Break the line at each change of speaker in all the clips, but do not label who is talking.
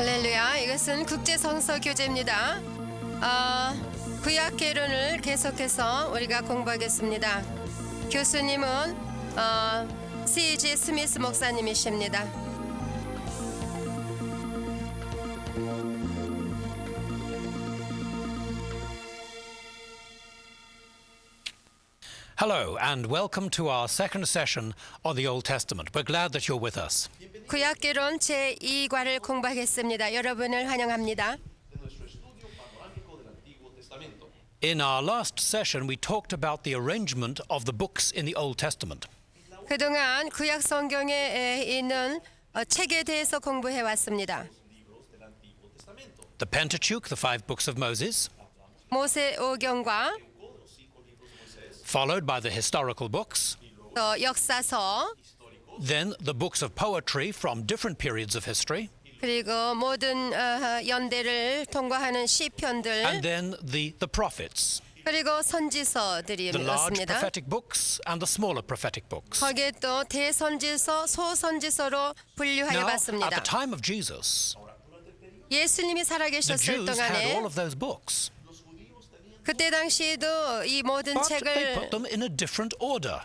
할렐루야. 이것은 국제성서 교재입니다. 구약 개론을 계속해서 우리가 공부하겠습니다. 교수님은 C.G. 스미스 목사님이십니다.
Hello and welcome to our second session on the Old Testament. We're glad that you're with us.
구약 개론 제2과를 공부하겠습니다. 여러분을 환영합니다.
In our last session, we talked about the arrangement of the books in the Old Testament.
그동안 구약 성경에 있는 책에 대해서 공부해 왔습니다.
The Pentateuch, the 5 books of Moses,
모세오경과
followed by the historical books,
또 역사서,
then the books of poetry from different periods of history,
그리고 모든 연대를 통과하는 시편들,
and then the prophets,
그리고 선지서들이
the large
있습니다.
prophetic books and the smaller prophetic books.
거기에 또 대선지서, 소선지서로 분류하여
Now, at
봤습니다.
the time of Jesus,
예수님이
the
살아계셨을
Jews had
동안에
all of those books,
그때 당시에도 이 모든
but they
책을
put them in a different order.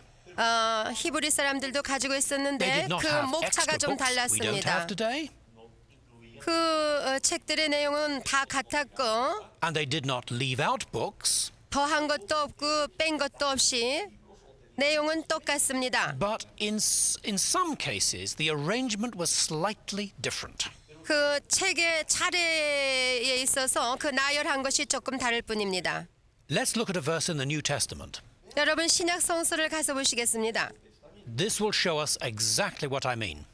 히브리 사람들도 가지고
They
있었는데
did not
그
have
목차가
extra
좀
books we don't
달랐습니다.
have today,
그 책들의 내용은 다 같았고
and they did not leave out books,
더한 것도 없고 뺀 것도 없이 내용은 똑같습니다.
but in some cases the arrangement was slightly different.
그 책의 차례에 있어서 그 나열한 것이 조금 다를 뿐입니다.
Let's look at a verse in the New Testament.
여러분 신약 성서를 가서 보시겠습니다.
This will show us exactly what I mean.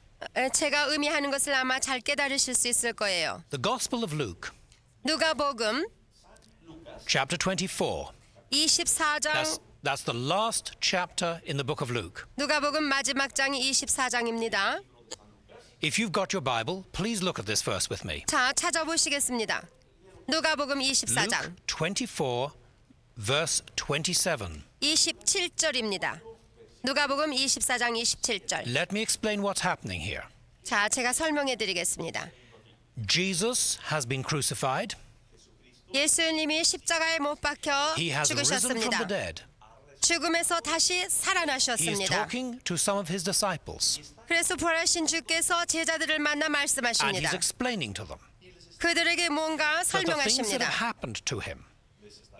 제가 의미하는 것을 아마 잘 깨달으실 수 있을 거예요.
The Gospel of Luke,
누가복음
chapter 24.
24장
That's the last chapter in the book of Luke.
누가복음 마지막 장이 24장입니다.
If you've got your Bible, please look at this verse with me.
자, 찾아보시겠습니다. 누가복음 24장
Luke 24, verse 27.
27절입니다. 누가복음 24장 27절.
Let me explain what's happening here.
자, 제가 설명해 드리겠습니다.
Jesus has been crucified.
예수님이 십자가에 못 박혀
He has risen from the
죽으셨습니다.
dead.
죽음에서 다시
He is
살아나셨습니다.
talking to some of his disciples,
그래서 부활하신 주께서 제자들을 만나
and
말씀하십니다.
he's explaining to them
그들에게 뭔가
that the things that
설명하십니다.
have happened to him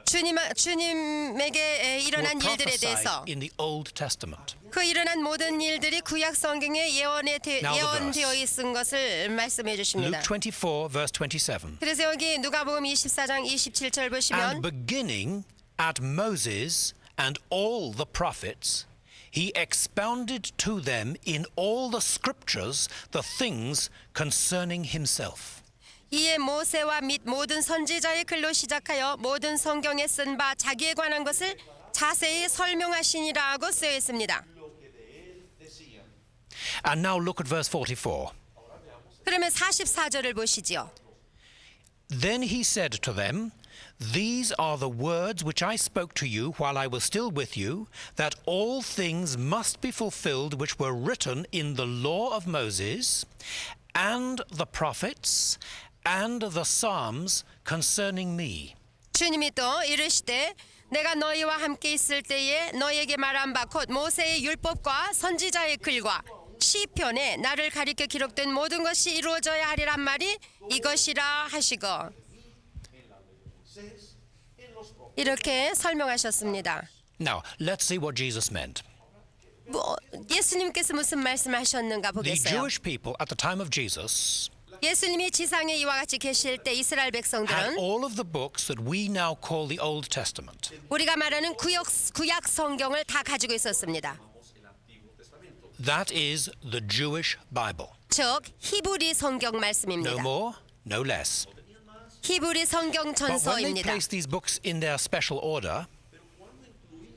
주님에게
were
일어난 일들에
prophesied
대해서
in the Old Testament.
그 일어난 모든 일들이 구약 성경에
Now the
예언되어 있은 것을 말씀해 주십니다.
Luke 24, verse 27.
그래서 여기 누가복음 24장 27절
And
보시면
beginning at Moses and all the prophets, he expounded to them in all the scriptures the things concerning himself.
이에 모세와 및 모든 선지자의 글로 시작하여 모든 성경에 쓴 바 자기에 관한 것을 자세히 설명하시니라고 쓰여 있습니다.
And now look at verse 44.
그러면 44절을 보시지요.
Then he said to them, These are the words which I spoke to you while I was still with you, that all things must be fulfilled which were written in the law of Moses, and the prophets, and the Psalms concerning me.
주님이 또 이르시되 내가 너희와 함께 있을 때에 너희에게 말한 바 곧 모세의 율법과 선지자의 글과 시편에 나를 가리켜 기록된 모든 것이 이루어져야 하리란 말이 이것이라 하시고 이렇게 설명하셨습니다.
Now, let's see what Jesus meant.
예수님께서 무슨 말씀하셨는가
The
보겠어요.
Jewish people at the time of Jesus
예수님이 지상에 이와 같이 계실 때 이스라엘
had
백성들은
all of the books that we now call the Old Testament.
우리가 말하는 구약 성경을 다 가지고 있었습니다.
That is the Jewish Bible.
즉 히브리 성경
No
말씀입니다.
more, no less.
히브리 성경
But when they
전서입니다.
place these books in their special order,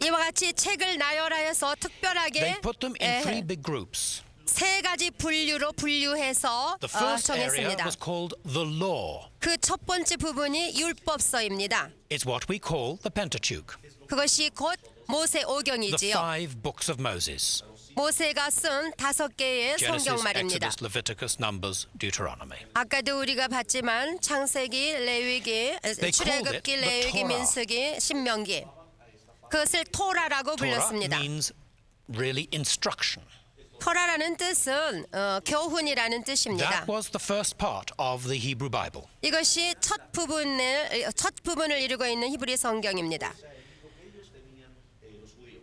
이와 같이 책을 나열하여서
they
특별하게
put them in 3 big groups.
세 가지 분류로 분류해서
The first area
정했습니다.
was called the law.
그 첫 번째 부분이 율법서입니다.
It's what we call the Pentateuch.
그것이 곧
the
모세오경이지요.
5 books of Moses.
모세가 쓴 5개의
Genesis,
성경 말입니다.
Exodus, Leviticus, Numbers, Deuteronomy.
아까도 우리가 봤지만 창세기, 레위기,
called
출애굽기,
it the
레위기,
Torah.
민수기, 신명기. 그것을 토라라고
Torah
불렀습니다.
means really instruction.
토라라는 뜻은 교훈이라는 뜻입니다.
That was the first part of the Hebrew Bible.
이것이 첫 부분을 이루고 있는 히브리 성경입니다.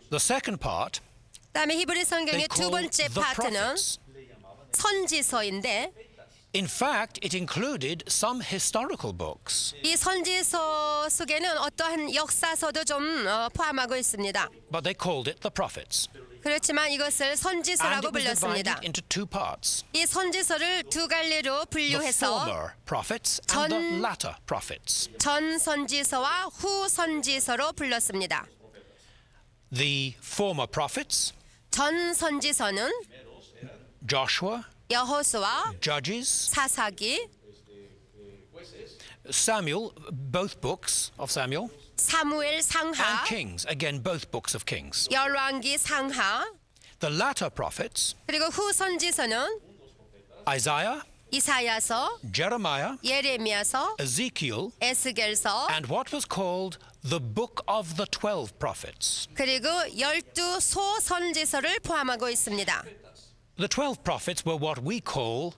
The second part,
그다음에 히브리
they
성경의 두
call
번째
the
파트는
prophets.
선지서인데
In fact, it included some historical books,
이 선지서 속에는 어떠한 역사서도 좀 포함하고 있습니다.
but they called it the prophets.
그렇지만 이것을
And
선지서라고
it was
불렀습니다.
divided into 2 parts.
이 선지서를 두 갈래로
The
분류해서
former prophets and the latter prophets.
전 선지서와 후 선지서로 불렀습니다.
The former prophets,
전 선지서는
Joshua,
여호수아,
Judges,
사사기,
Samuel, both books of Samuel,
사무엘
and
상하,
Kings, again both books of Kings.
열왕기 상하,
The latter prophets,
그리고 후 선지서는
Isaiah,
이사야서,
Jeremiah,
예레미야서,
Ezekiel,
에스겔서,
and what was called the book of the 12 prophets.
그리고 12소 선지서를 포함하고 있습니다.
The 12 prophets were what we call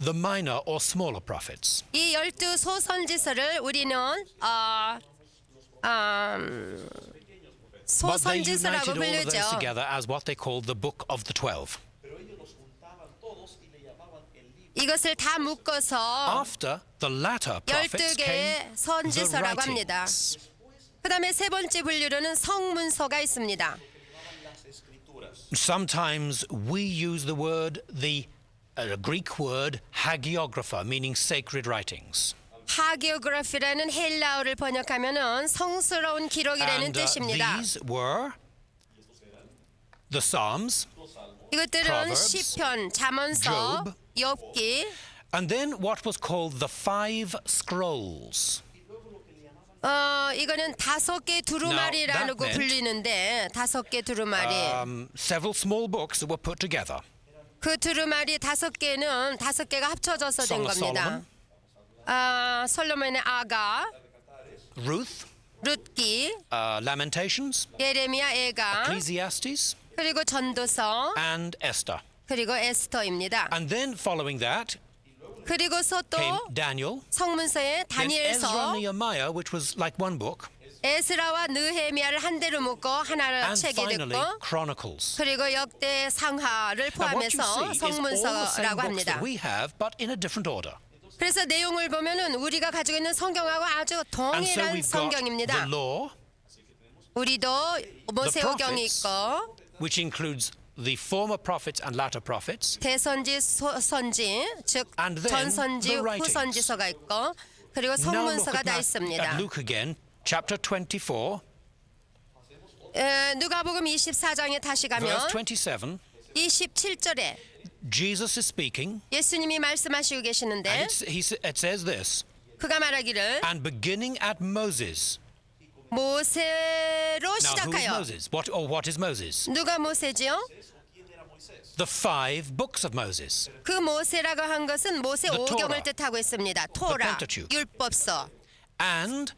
the minor or smaller prophets.
이 12소 선지서를 우리는
But they united
소선지서라고
all of those
부르죠.
together as what they called the book of the 12.
이것을 다 묶어서
After the latter prophets
12개의
came the
선지서라고 합니다.
writings.
그 다음에 세 번째 분류로는 성문서가 있습니다.
Sometimes we use the word, the Greek word hagiographer, meaning sacred writings.
하기오그래피라는 헬라어를 번역하면은 성스러운 기록이라는
And
뜻입니다.
these were the Psalms,
이것들은
Proverbs,
시편, 잠언서,
Job,
욥기,
and then what was called the 5 scrolls.
이거는 5개 두루마리라고
Now, that meant,
불리는데 5개 두루마리.
Several small books that were put together.
그 두루마리 5개는 5개가 합쳐져서 된
Song of
겁니다.
Solomon,
솔로몬의 아가,
Ruth,
룻기,
Lamentations,
예레미야 애가,
Ecclesiastes,
그리고 전도서,
and Esther.
그리고 에스더입니다.
And then following that
그리고서 또
came Daniel,
성문서에
then Ezra,
다니엘서,
Nehemiah, which was like one book,
에스라와 느헤미야를 한 대로 묶고 하나를
and
책이
finally
듣고
Chronicles.
그리고 역대 상하를
Now what you
포함해서
see is all the same
성문서라고
books
합니다.
that we have, but in a different order.
그래서 내용을 보면은 우리가 가지고 있는 성경하고 아주
And so
동일한
we've got
성경입니다.
the law,
우리도 모세오경이
prophets,
있고
which includes the former prophets and latter prophets,
대선지, 소선지, 즉
And then
전선지,
the writings.
후선지서가 있고 그리고
Now look
성문서가 다
at
있습니다.
Luke again, chapter 24,
누가복음 24장에 다시
verse
가면
27.
27절에
Jesus is speaking,
예수님이 말씀하시고 계시는데
and it says this,
그가 말하기를
and beginning at Moses.
모세로
Now, who is
시작하여
Moses? What is Moses?
누가 모세지요?
The 5 books of Moses.
그 모세라고 한 것은 모세
The
오경을
Torah.
뜻하고 있습니다. 토라,
Pentateuch.
율법서.
And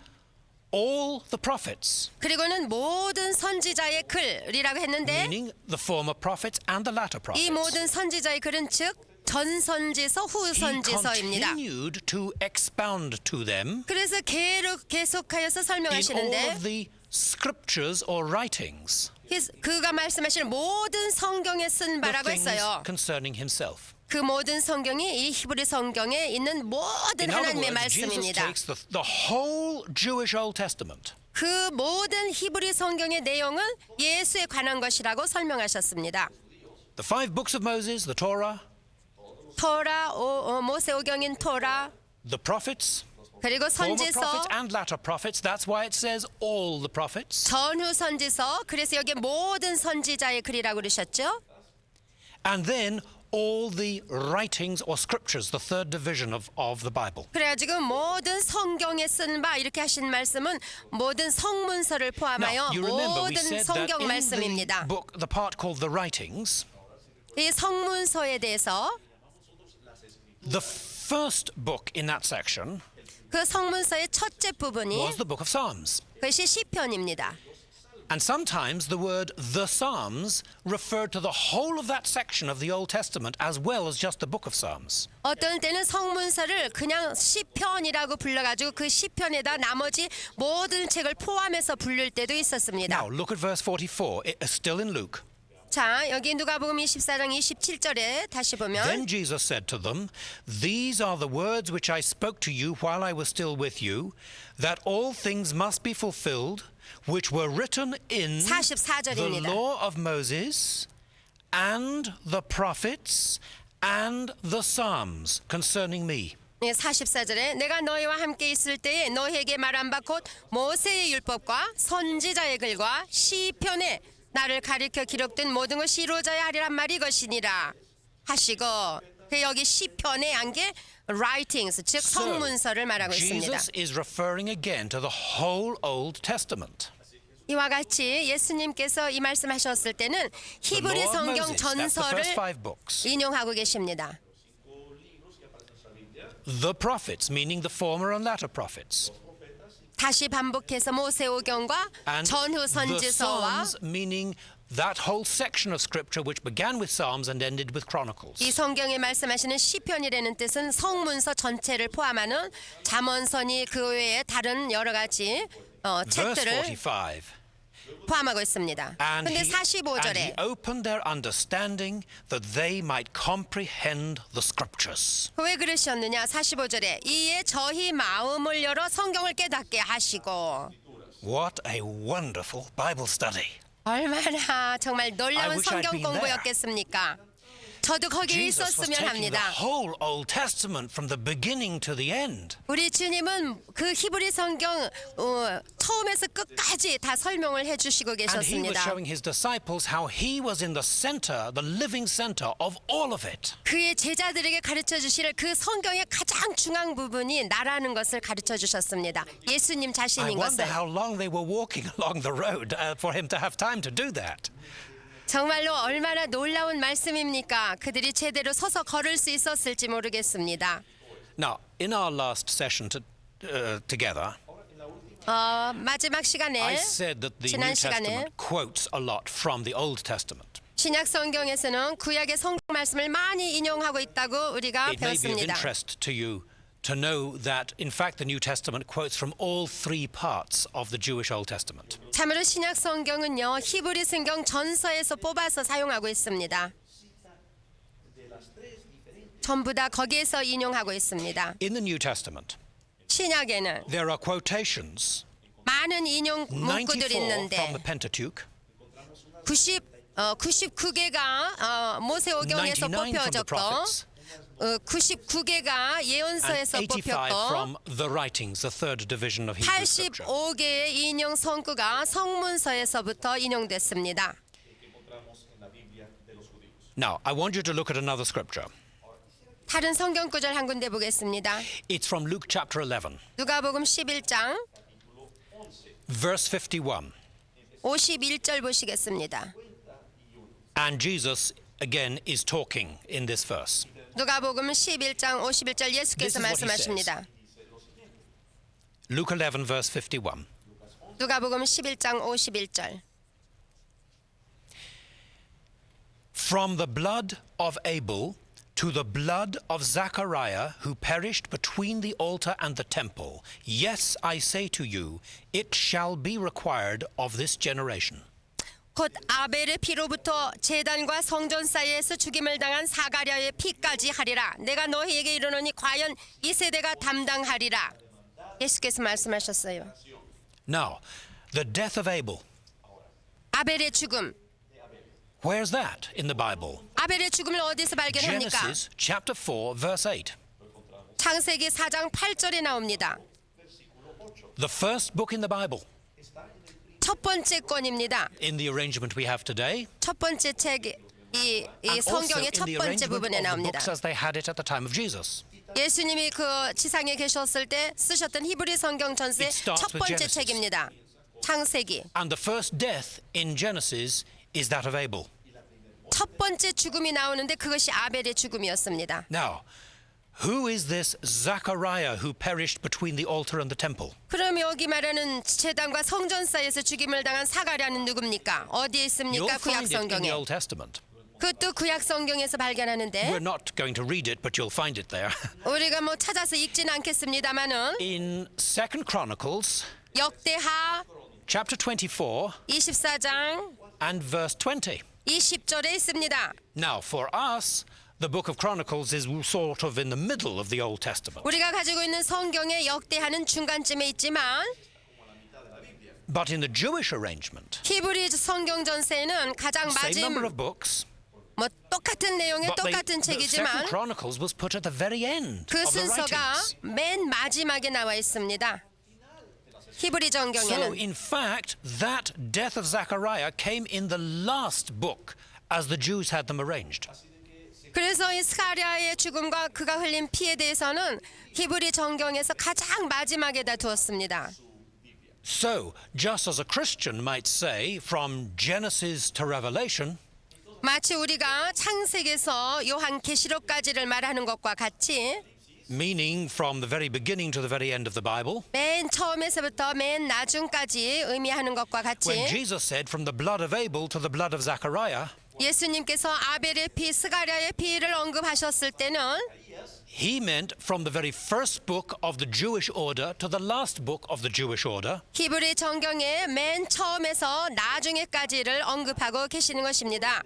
all the prophets,
그리고는 모든 선지자의 글이라고 했는데
meaning the former prophets and the latter
이
prophets.
모든 선지자의 글은 즉 전선지서,
He
후선지서입니다.
continued to expound to them
그래서 계속하여서
in all
설명하시는데
of the scriptures or writings,
그가 말씀하시는 모든 성경에 쓴
the
바라고
things
했어요.
concerning himself.
그 모든 성경이 이 히브리 성경에 있는 모든
In other
하나님의
words, Jesus
말씀입니다.
takes the whole Jewish Old Testament
그 모든 히브리 성경의 내용은 예수에 관한 것이라고 설명하셨습니다.
the 5 books of Moses, the Torah,
토라, 모세오경인 토라,
the prophets,
그리고
former
선지서,
prophets and latter prophets. That's why it says all the prophets.
전후 선지서, 그래서 여기 모든 선지자의 글이라고 그러셨죠?
And then all the writings or scriptures, the third division of the Bible.
그래가지고 모든 성경에 쓴 바 이렇게 하신 말씀은 모든 성문서를 포함하여
Now, you remember we
모든
said that
성경
in the
말씀입니다.
book, the part called the writings,
이 성문서에 대해서
the first book in that section
그 성문서의 첫째 부분이
was the book of Psalms.
그것이 시편입니다.
And sometimes the word the Psalms referred to the whole of that section of the Old Testament as well as just the book of Psalms.
어떤 때는 성문서를 그냥 시편이라고 불러가지고 그 시편에다 나머지 모든 책을 포함해서 부를 때도 있었습니다.
Now look at verse 44, still in Luke.
자, 여기 누가복음 24장 27절에 다시 보면
Then Jesus said to them, These are the words which I spoke to you while I was still with you, that all things must be fulfilled, which were written in the
44절입니다.
law of Moses and the prophets and the Psalms concerning me.
44절에 내가 너희와 함께 있을 때에 너희에게 말한 바 곧 모세의 율법과 선지자의 글과 시편에 나를 가리켜 기록된 모든 것이 이루어져야 하리란 말이 것이니라 하시고 그 여기 시편에 한 게 writings 즉 성문서를 말하고 있습니다.
Jesus is referring again to the whole Old Testament.
이와 같이 예수님께서 이 말씀하셨을 때는
The
히브리
law of
성경
Moses, that's the
전서를
first 5 books.
인용하고 계십니다.
The prophets, meaning the former and latter prophets.
다시 반복해서 모세오경과
And
전후
the
선지서와
Psalms, meaning that whole section of scripture which began with Psalms and ended with Chronicles.
이 성경에 말씀하시는 시편이라는 뜻은 성문서 전체를 포함하는 잠언서니 그 외에 다른 여러 가지
Verse
책들을
45.
포함하고 있습니다.
And
근데
he
45절에
opened their understanding that they might comprehend the scriptures.
왜 그러셨느냐? 45절에 이에 저희 마음을 열어 성경을 깨닫게 하시고
What a wonderful Bible study.
얼마나 정말
I
놀라운
wish I'd
성경
been
공부였겠습니까? 저도 거기에
Jesus was
있었으면
taking the
합니다.
whole Old Testament from the beginning to the end.
우리 주님은 그 히브리 성경 처음에서 끝까지 다 설명을 해주시고
And he was
계셨습니다.
showing his disciples how he was in the center, the living center of all of it.
그의 제자들에게 가르쳐 주실 그 성경의 가장 중앙 부분이 나라는 것을 가르쳐 주셨습니다. 예수님
I
자신인
wonder
것을.
how long they were walking along the road for him to have time to do that.
정말로 얼마나 놀라운 말씀입니까? 그들이 제대로 서서 걸을 수 있었을지 모르겠습니다.
Now, in our last session together,
마지막
I
시간에
said that the
지난
New
시간에
Testament quotes a lot from the Old Testament.
신약 성경에서는 구약의 성경 말씀을 많이 인용하고 있다고 우리가
It may be of
배웠습니다.
interest to you to know that, in fact, the New Testament quotes from all 3 parts of the Jewish Old Testament.
참으로 신약 성경은요 히브리 성경 전서에서 뽑아서 사용하고 있습니다. 전부 다 거기에서 인용하고 있습니다.
In the New Testament,
신약에는
there are quotations,
많은 인용
94
문구들이
from
있는데
the Pentateuch,
99개가 모세오경에서
99 from the
뽑혀졌고
prophets,
99개가
and
예언서에서
85
뽑혔고
from the writings, the third division of Hebrew Scripture.
85개의 인용 성구가 성문서에서부터 인용됐습니다.
Now, I want you to look at another scripture.
다른 성경 구절 한 군데 보겠습니다.
It's from Luke chapter 11,
누가복음 11장
verse 51.
51절 보시겠습니다.
And Jesus again is talking in this verse.
누가복음 11장 51절
This is
예수께서
what he
말씀하십니다.
Luke 11, verse 51.
누가복음 11장 51절.
From the blood of Abel to the blood of Zachariah, who perished between the altar and the temple, yes, I say to you, it shall be required of this generation.
곧 아벨의 피로부터 제단과 성전 사이에서 죽임을 당한 사가랴의 피까지 하리라. 내가 너희에게 이르노니 과연 이 세대가 담당하리라. 예수께서 말씀하셨어요.
Now, the death of Abel,
아벨의 죽음.
where's that in the Bible?
아벨의 죽음을 어디서 발견합니까?
Genesis chapter 4, verse 8.
창세기 4장 8절에 나옵니다.
The first book in the Bible.
첫 번째 권입니다.
In the arrangement we have today,
첫 번째 책 이
and also
성경의
in
첫
the
번째
arrangement
부분에
of the
나옵니다.
books as they had it at the time of Jesus.
예수님이 그 지상에 계셨을 때 쓰셨던 히브리 성경 전서의
It starts
첫
with
번째
Genesis.
책입니다. 창세기.
And the first death in Genesis is that of Abel.
첫 번째 죽음이 나오는데 그것이 아벨의 죽음이었습니다.
Now, who is this Zachariah who perished between the altar and the temple?
그럼 여기 말하는 제단과 성전 사이에서 죽임을 당한 사가랴는 누굽니까? 어디에 있습니까?
You'll
구약
find it in the
성경에.
Old Testament.
그것도 구약 성경에서 발견하는데
We're not going to read it, but you'll find it there.
우리가 뭐 찾아서 읽지는 않겠습니다만은
In 2 Chronicles,
역대하
chapter 24
24장
and verse 20.
20절에 있습니다.
Now, for us, the book of Chronicles is sort of in the middle of the Old Testament.
우리가 가지고 있는 성경의 역대하는 중간쯤에 있지만
But in the Jewish arrangement,
히브리 성경 전세는 가장
same number
마지막
of books,
뭐 똑같은 내용의
but
똑같은
the
책이지만
2 Chronicles was put at the very end
그
of the
순서가
writings.
맨 마지막에 나와 있습니다. 히브리
So,
정경에는
in fact, that death of Zechariah came in the last book as the Jews had them arranged.
그래서 이 스가랴의 죽음과 그가 흘린 피에 대해서는 히브리 정경에서 가장 마지막에다 두었습니다.
So, just as a Christian might say, from Genesis to Revelation,
마치 우리가 창세기에서 요한 계시록까지를 말하는 것과 같이
meaning from the very beginning to the very end of the Bible,
맨 처음에서부터 맨 나중까지 의미하는 것과
when
같이
Jesus said, from the blood of Abel to the blood of Zechariah,
예수님께서 아벨의 피, 스가랴의 피를 언급하셨을 때는
he meant from the very first book of the Jewish order to the last book of the Jewish order,
히브리 정경의 맨 처음에서 나중에까지를 언급하고 계시는 것입니다.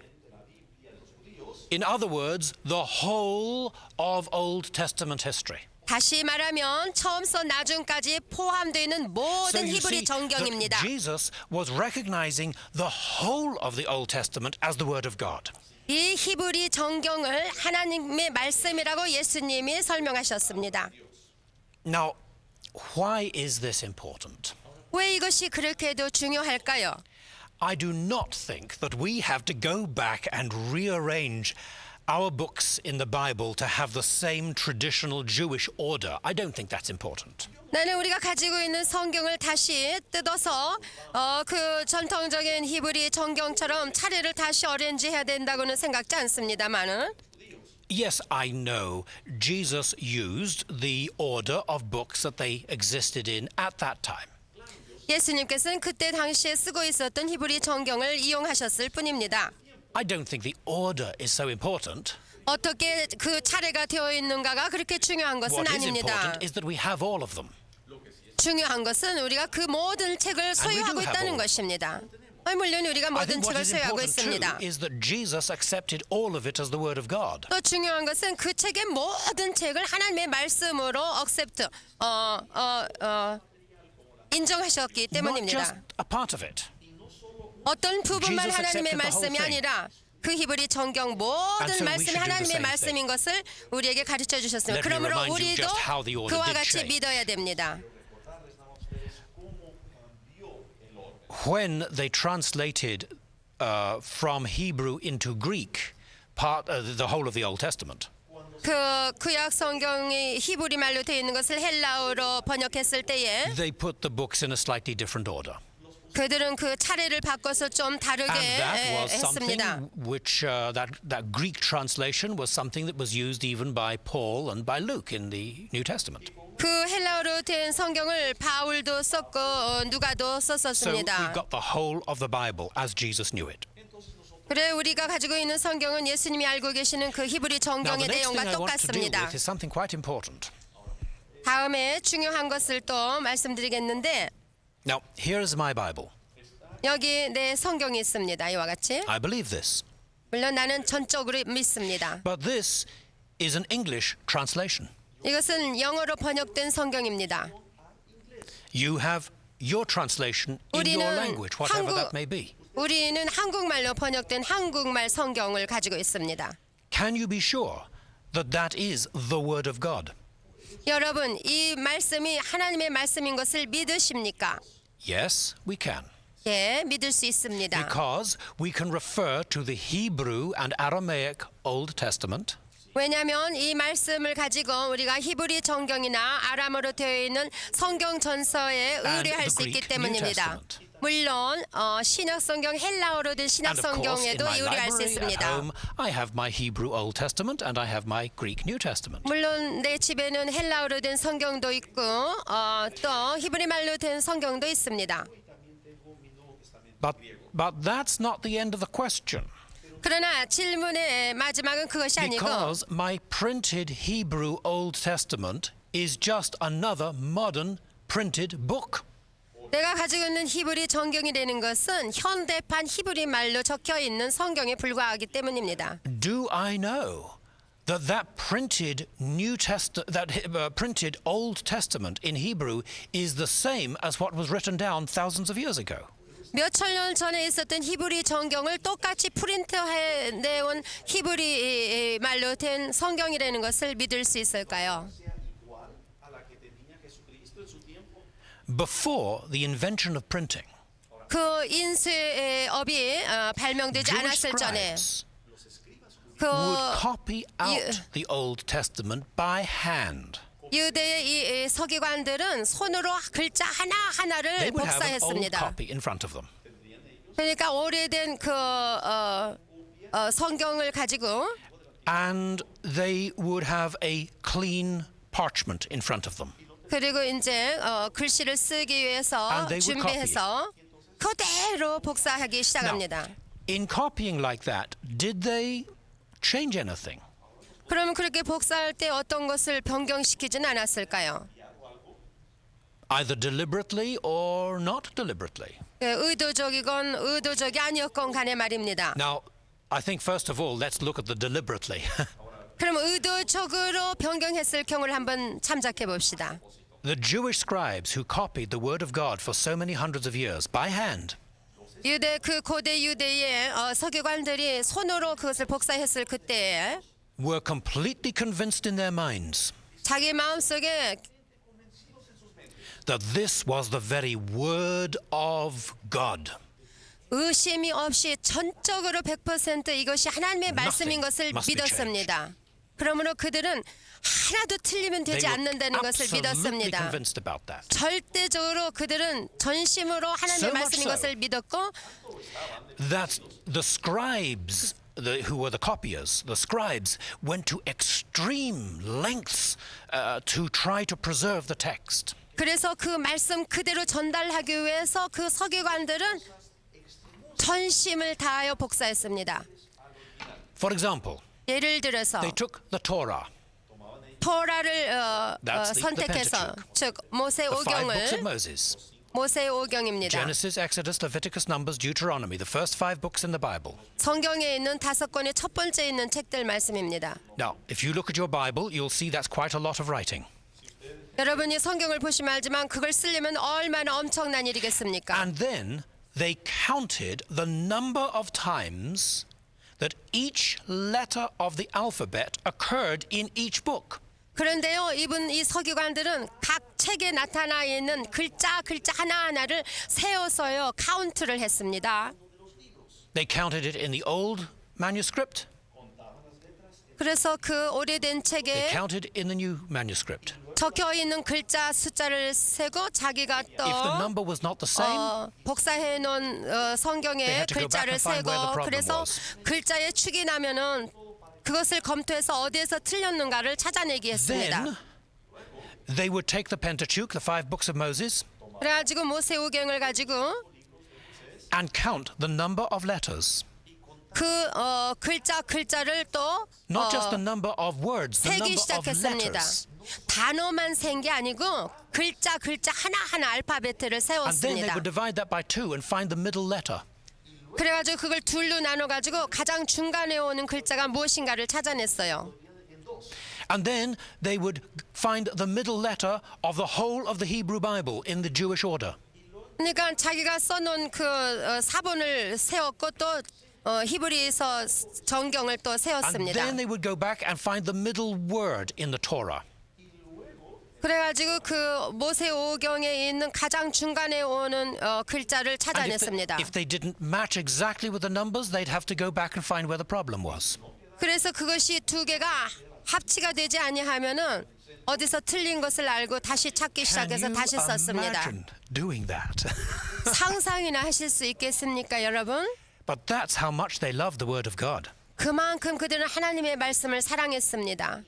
in other words, the whole of Old Testament history.
다시 말하면 처음서 나중까지 포함되어 있는
So
모든
you
히브리
see
정경입니다.
that Jesus was recognizing the whole of the Old Testament as the Word of God.
이 히브리 정경을 하나님의 말씀이라고 예수님이 설명하셨습니다.
Now, why is this important?
왜 이것이 그렇게도 중요할까요?
I do not think that we have to go back and rearrange our books in the Bible to have the same traditional Jewish order. I don't think that's important.
나는 우리가 가지고 있는 성경을 다시 뜯어서 그 전통적인 히브리 정경처럼 차례를 다시 어렌지해야 된다고는 생각지 않습니다만은
Yes, I know Jesus used the order of books that they existed in at that time.
예수님께서는 그때 당시에 쓰고 있었던 히브리 정경을 이용하셨을 뿐입니다.
I don't think the order is so important.
어떻게 그 차례가 되어 있는가가 그렇게 중요한 것은
What is
아닙니다.
important is that we have all of them.
중요한 것은 우리가 그 모든 책을 소유하고
have
있다는
all.
것입니다. 물론 우리가
I
모든
think what
책을
is
소유하고
important too
있습니다.
is that Jesus accepted all of it as the Word of God.
또 중요한 것은 그 책의 모든 책을 하나님의 말씀으로 인정하셨기
Not just
때문입니다.
a part of it.
어떤 부분만
Jesus
하나님의
accepted the whole
말씀이
thing.
아니라 그 히브리 정경
And
모든
so we
말씀이
should do the
하나님의
same
말씀인 것을 우리에게 가르쳐 주셨습니다.
Let me
그러므로
remind you
우리도
just how the order
그와
did
같이
change.
믿어야 됩니다.
When they translated from Hebrew into Greek, the whole of the Old Testament,
그 구약 성경이 히브리 말로 되어 있는 것을 헬라어로 번역했을 때에
they put the books in a slightly different order.
그들은 그 차례를 바꿔서 좀 다르게
And that was
했습니다.
something which that Greek translation was something that was used even by Paul and by Luke in the New Testament.
그 헬라어로 된 성경을 바울도 썼고 누가도
So
썼었습니다.
we've got the whole of the Bible as Jesus knew it.
그래 우리가 가지고 있는 성경은 예수님이 알고 계시는 그 히브리
Now
정경의
the next thing
내용과
I want to deal
똑같습니다.
with is something quite important.
다음에 중요한 것을 또 말씀드리겠는데
Now here is my Bible.
여기 내 성경이 있습니다. 이와 같이
I believe this.
물론 나는 전적으로 믿습니다.
But this is an English translation.
이것은 영어로 번역된 성경입니다.
You have your translation in your
우리는
language, whatever that may be.
우리는 한국말로 번역된 한국말 성경을 가지고 있습니다.
Can you be sure that that is the Word of God?
여러분, 이 말씀이 하나님의 말씀인 것을 믿으십니까?
Yes, we can.
예, 믿을 수 있습니다.
because we can refer to the Hebrew and Aramaic Old Testament
왜냐하면 이 말씀을 가지고 우리가 히브리 정경이나 아람어로 되어 있는 성경 전서에 의뢰할
the
수 있기
Greek New
때문입니다.
Testament.
물론 신약 성경 헬라어로 된 신약
And of course, in
성경에도
my
의뢰할 수
library at
있습니다.
home, I have my Hebrew Old Testament and I have my Greek New Testament.
물론 내 집에는 헬라어로 된 성경도 있고 또 히브리 말로 된 성경도 있습니다.
But that's not the end of the question.
그러나 질문의 마지막은 그것이 아니고
Because my printed Hebrew Old Testament is just another modern printed book.
내가 가지고 있는 히브리 정경이라는 것은 현대판 히브리 말로 적혀 있는 성경에 불과하기 때문입니다.
Do I know that printed printed Old Testament in Hebrew is the same as what was written down thousands of years ago?
몇 천 년 전에 있었던 히브리 정경을 똑같이 프린트해 내온 히브리 말로 된 성경이라는 것을 믿을 수 있을까요?
Before the invention of printing,
그 인쇄의 업이 발명되지
Jewish
않았을 전에
scribes
그
would copy out the Old Testament by hand.
유대의 이 서기관들은 손으로 글자 하나하나를
They would have an old
복사했습니다.
copy in front of them.
그러니까 오래된 그 성경을 가지고
And they would have a clean parchment in front of them.
그리고 이제 글씨를 쓰기 위해서
And they would
준비해서 그대로 복사하기 시작합니다.
In copying like that, did they change anything?
그러면 그렇게 복사할 때 어떤 것을 변경시키진 않았을까요?
Either deliberately or not deliberately.
예, 의도적이건 의도적이 아니었건 간에 말입니다.
Now, I think first of all, let's look at the deliberately.
그럼 의도적으로 변경했을 경우를 한번 참작해 봅시다.
The Jewish scribes who copied the word of God for so many hundreds of years by hand
그 고대 유대의 서기관들이 손으로 그것을 복사했을 그때에
were completely convinced in their minds
자기 마음속에
that this was the very word of God.
의심이 없이 전적으로 100% 이것이 하나님의 말씀인 것을
must be
믿었습니다. 그러므로 그들은 하나도 틀리면
They
되지
were
않는다는 것을
absolutely
믿었습니다.
convinced about that.
절대적으로 그들은 전심으로 하나님의
So much
말씀인
so.
것을 믿었고
That the scribes, who were the copiers, the scribes went to extreme lengths to try to preserve the text.
그래서 그 말씀 그대로 전달하기 위해서 그 서기관들은 전심을 다하여 복사했습니다.
For example,
예를 들어서
they took the Torah,
토라를
That's the
선택해서
Pentateuch.
즉 모세
the five books of
오경을
Moses,
모세 오경입니다.
Genesis, Exodus, Leviticus, Numbers, Deuteronomy, the first 5 books in the Bible.
성경에 있는 5권의 첫 번째 있는 책들 말씀입니다.
Now, if you look at your Bible, you'll see that's quite a lot of writing.
여러분이 성경을 보시면 알지만 그걸 쓰려면 얼마나 엄청난 일이겠습니까?
And then they counted the number of times that each letter of the alphabet occurred in each book.
그런데요, 이 서기관들은 각 책에 나타나 있는 글자 하나하나를 세어서요 카운트를 했습니다.
They counted it in the old manuscript,
그래서 그 오래된
they
책에
counted in the new manuscript.
적혀 있는 글자 숫자를 세고 자기가 또
If the number was not the same,
복사해 놓은
They
성경의
had to go back
글자를
and find
세고
where the problem
그래서
was.
글자에 축이 나면은 그것을 검토해서 어디에서 틀렸는가를 찾아내기 했습니다.
then they would take the Pentateuch, the 5 books of Moses,
그래가지고 모세오경을 가지고
and count the number of letters.
그 글자를 또
Not just the number of words, the
세기
number of
시작했습니다.
letters.
단어만 센 게 아니고 글자 하나하나 알파벳을
And then they
세웠습니다.
would divide that by 2 and find the middle letter.
그래가지고 그걸 둘로 나눠가지고 가장 중간에 오는 글자가 무엇인가를 찾아냈어요.
And then they would find the middle letter of the whole of the Hebrew Bible in the Jewish order.
그러니까 자기가 써놓은 그 사본을 세웠고 또 히브리서 정경을 또
And
세웠습니다.
then they would go back and find the middle word in the Torah.
그래가지고 그 모세오경에 있는 가장 중간에 오는 글자를
And
찾아냈습니다.
if they didn't match exactly with the numbers, they'd have to go back and find where the problem was.
그래서 그것이 두 개가 합치가 되지 아니하면은 어디서 틀린 것을 알고 다시 찾기
Can
시작해서
you
다시 썼습니다.
imagine doing that?
상상이나 하실 수 있겠습니까, 여러분?
But that's how much they loved the Word of God.
그만큼 그들은 하나님의 말씀을 사랑했습니다.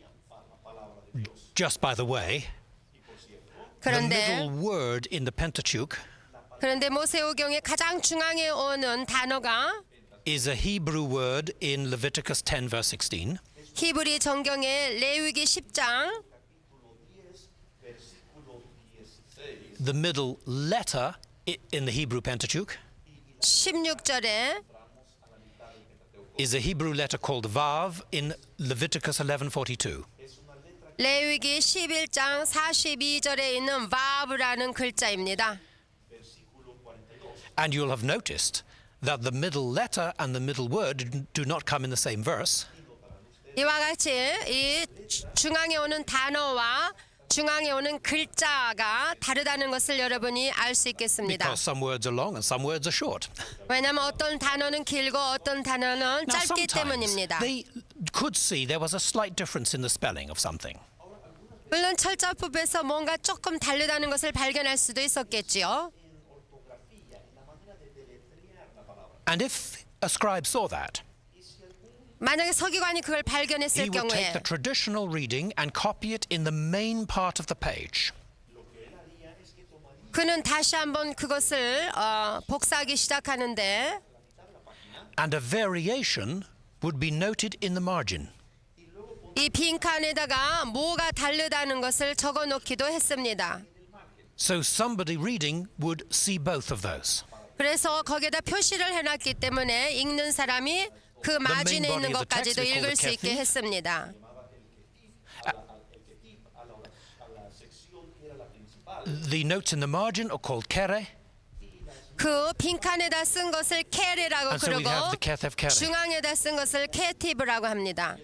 Just by the way, the middle word in the Pentateuch
그런데 모세오경의 가장 중앙에 오는 단어가
is a Hebrew word in Leviticus 10 verse 16.
히브리 정경의 레위기 10장
The middle letter in the Hebrew Pentateuch
16절에
is a Hebrew letter called Vav in Leviticus 11:42.
레위기 11장 42절에 있는 바브라는 글자입니다.
And you'll have noticed that the middle letter and the middle word do not come in the same verse.
이와 같이 이 중앙에 오는 단어와 중앙에 오는 글자가 다르다는 것을 여러분이 알 수 있겠습니다.
Because some words are long and some words are short.
왜냐하면 어떤 단어는 길고 어떤 단어는
Now,
짧기
sometimes
때문입니다.
they could see there was a slight difference in the spelling of something.
물론 철자법에서 뭔가 조금 다르다는 것을 발견할 수도 있었겠지요.
And if a scribe saw that,
만약에 서기관이 그걸 발견했을
he would take
경우에
the traditional reading and copy it in the main part of the page.
그는 다시 한번 그것을 복사하기 시작하는데
And a variation would be noted in the margin.
이 빈칸에다가 뭐가 다르다는 것을 적어놓기도 했습니다.
So somebody reading would see both of those.
그래서 거기에다 표시를 해놨기 때문에 읽는 사람이 그 마진에 있는 것까지도 읽을 수 있게 했습니다.
The notes in the margin are called kere,
그 빈칸에다 쓴 것을 케레라고
and so we
그러고
have the kethef kere.
중앙에다 쓴 것을 케티브라고 합니다.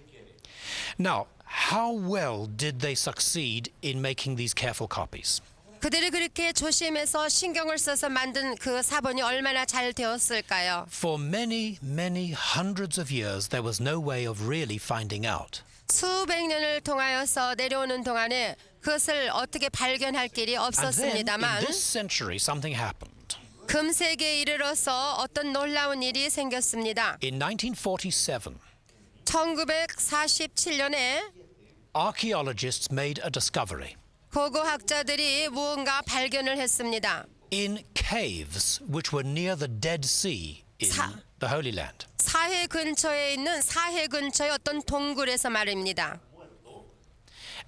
Now, how well did they succeed in making these careful copies?
그들이 그렇게 조심해서 신경을 써서 만든 그 사본이 얼마나 잘 되었을까요?
For many, many hundreds of years, there was no way of really finding out.
수백 년을 통하여서 내려오는 동안에 그것을 어떻게 발견할 길이
And then, in
없었습니다만
this century, something happened.
금세기에 이르러서 어떤 놀라운 일이 생겼습니다.
In 1947,
1947년에
archaeologists made a discovery.
고고학자들이 무언가 발견을 했습니다.
In caves which were near the Dead Sea in the Holy Land.
사해 근처에 있는 사해 근처의 어떤 동굴에서 말입니다.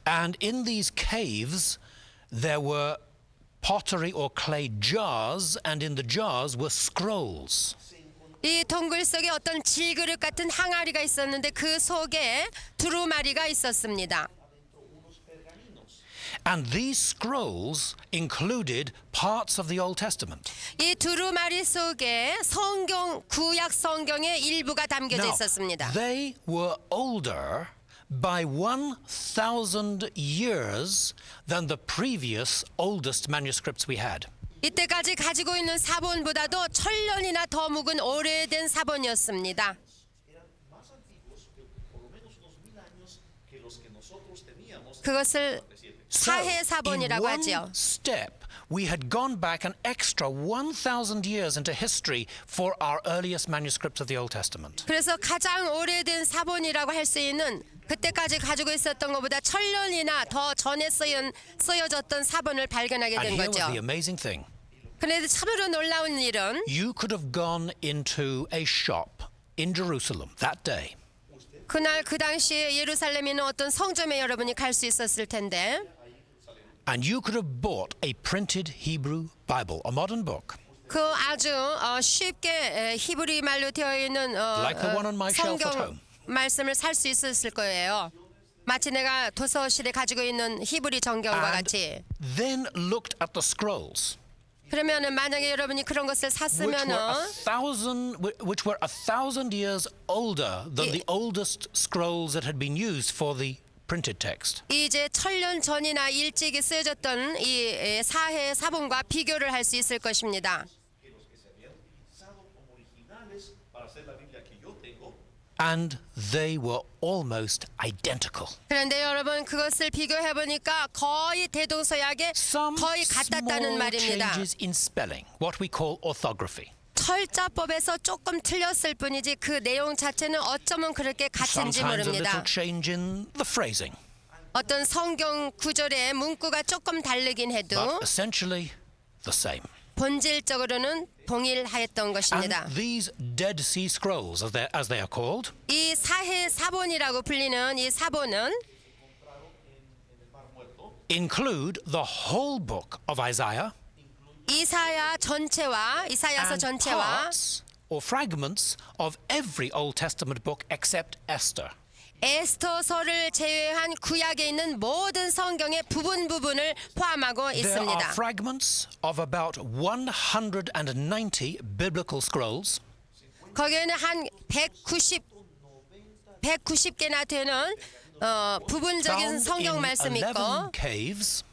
And in these caves, there were pottery or clay jars, and in the jars were scrolls.
이 동굴 속에 어떤 질그릇 같은 항아리가 있었는데 그 속에 두루마리가 있었습니다.
And these scrolls included parts of the Old Testament.
이 두루마리 속에 성경 구약 성경의 일부가 담겨져
Now,
있었습니다.
they were older by 1,000 years than the previous oldest manuscripts we had.
이때까지 가지고 있는 사본보다도 1000년이나 더 묵은 오래된 사본이었습니다. 그것을 사해
in
사본이라고
one
하지요.
step, we had gone back an extra 1,000 years into history for our earliest manuscripts of the Old Testament.
그래서 가장 오래된 사본이라고 할 수 있는 그때까지 가지고 있었던 것보다 1000년이나 더 전에 쓰여졌던 사본을 발견하게
And
된
here was
거죠.
the amazing thing.
그런데 참으로 놀라운 일은
You could have gone into a shop in Jerusalem that day,
그날 그 당시에 예루살렘에 있는 어떤 성점에 여러분이 갈 수 있었을 텐데
and you could have bought a printed Hebrew Bible, a modern book,
그 아주 쉽게 히브리 말로 되어 있는
like the one on my shelf at
성경
home.
말씀을 살 수 있었을 거예요. 마치 내가 도서실에 가지고 있는 히브리 정경과
And
같이.
then looked at the scrolls,
그러면은 만약에 여러분이 그런 것을 샀으면은
which were 1,000 years older than the oldest scrolls that had been used for the printed text.
이제 1000년 전이나 일찍이 쓰여졌던 이 사해 사본과 비교를 할 수 있을 것입니다.
And they were almost identical.
그런데 여러분 그것을 비교해 보니까 거의 대동서약에
Some
거의 같았다는
small
말입니다.
changes in spelling, what we call orthography.
철자법에서 조금 틀렸을 뿐이지 그 내용 자체는 어쩌면 그렇게 같은지
Sometimes a little
모릅니다.
change in the phrasing,
어떤 성경 구절의 문구가 조금 다르긴 해도
but essentially the same.
본질적으로는 동일하였던 것입니다.
And these Dead Sea Scrolls, as they are called,
이 사해 사본이라고 불리는 이 사본은
include the whole book of Isaiah
이사야서
and
전체와
parts or fragments of every Old Testament book except Esther.
에스더서를 제외한 구약에 있는 모든 성경의 부분을 포함하고
There are
있습니다.
fragments of about 190 biblical scrolls,
거기에는 한 190개나 되는 부분적인
found
성경
in
말씀이
11
있고
caves.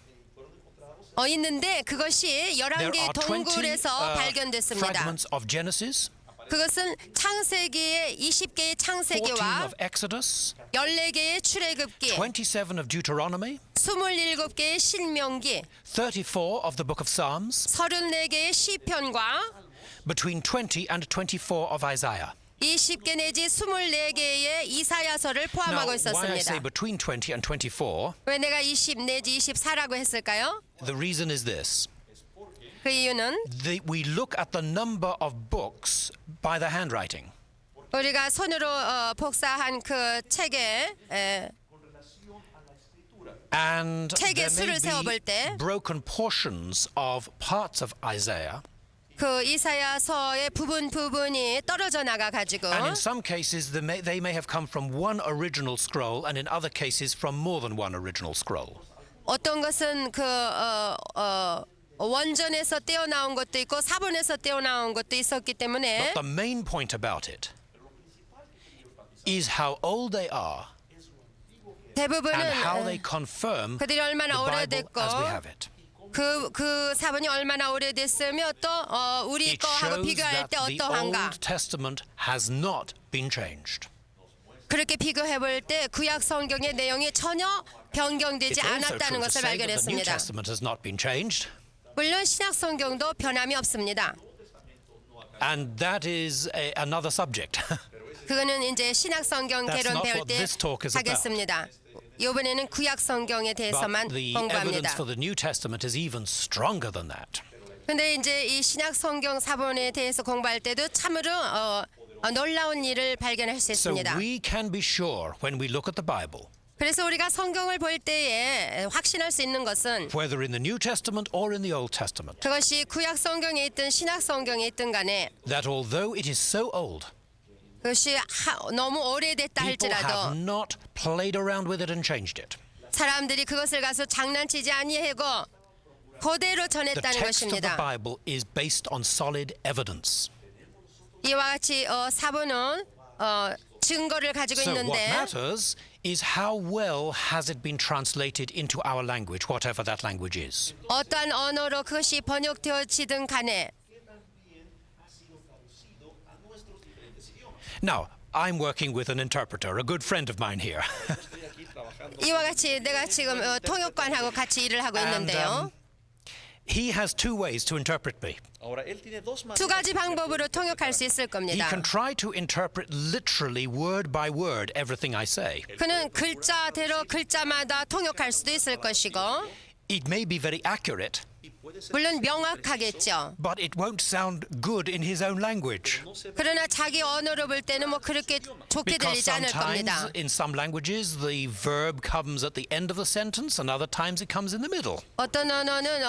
있는데 그것이
There
11개의
are 20
동굴에서 발견됐습니다.
fragments of Genesis,
그것은 창세기의 20개의
14
창세기와
of Exodus,
14개의 출애굽기,
27 of Deuteronomy,
27개의 신명기,
34 of the book of Psalms,
34개의 시편과
between 20 and 24 of Isaiah.
20개 내지 24개의 이사야서를
Now,
포함하고
why I say
있었습니다.
between 20 and 24,
왜 내가 20 내지 24라고 했을까요?
the reason is this.
그 이유는
We look at the number of books by the handwriting.
우리가 손으로 복사한 그 책에
And
책의
there
수를
may
세어볼
be
때
broken portions of parts of Isaiah.
그 이사야서의 부분이 떨어져 나가 가지고
And in some cases, they may have come from one original scroll, and in other cases, from more than one original scroll.
어떤 것은 그 원전에서 떼어나온 것도 있고 사본에서 떼어나온 것도 있었기 때문에
But the main point about it is how old they are
대부분은
and how they confirm the
그들이 얼마나
Bible
오래됐고
as we have it.
그 사본이 얼마나 오래됐으며 또 우리
It
거하고
shows
비교할
that
때
the
어떠한가
Old Testament has not been changed.
그렇게 비교해 볼 때 구약 성경의 내용이 전혀 변경되지
It's also true
않았다는
to
것을
say that the New
발견했습니다.
Testament has not been changed,
물론 신약 성경도 변함이 없습니다.
and that is another subject.
그거는 이제 신약 성경
That's
개론
not
배울
what
때
this talk is about.
하겠습니다. 이번에는 구약 성경에 대해서만
But the
공부합니다.
evidence for the New Testament is even stronger than that.
근데 이제 이 신약 성경 사본에 대해서 공부할 때도 참으로 놀라운 일을 발견할 수
So
있습니다.
we can be sure when we look at the Bible,
그래서 우리가 성경을 볼 때에 확신할 수 있는 것은
whether in the New Testament or in the Old Testament,
그것이 구약 성경에 있든 신약 성경에 있든 간에
that although it is so old,
그것이 너무 오래됐다
people have
할지라도
not played around with it and changed it.
사람들이 그것을 가서 장난치지 아니하고 그대로
The
전했다는
text of the
것입니다.
Bible is based on solid evidence.
이와 같이 사본은 증거를 가지고
So what
있는데
matters is how well has it been translated into our language, whatever that language is.
어떠한 언어로 그것이 번역되어지든 간에
Now, I'm working with an interpreter, a good friend of mine here.
이와 같이 내가 지금 통역관하고 같이 일을 하고
And
있는데요.
he has two ways to interpret me.
Ahora, él tiene dos
두
maneras.
가지 방법으로 통역할 수 있을
He
겁니다.
can try to interpret literally, word by word, everything I say.
그는 글자대로 글자마다 통역할 수도 있을 것이고
It may be very accurate,
물론 명확하겠죠.
but it won't sound good in his own language.
그러나 자기 언어로 볼 때는 뭐 그렇게 좋게
Because
들리지 않을
sometimes
겁니다.
in some languages the verb comes at the end of the sentence and other times it comes in the middle.
어떤 언어는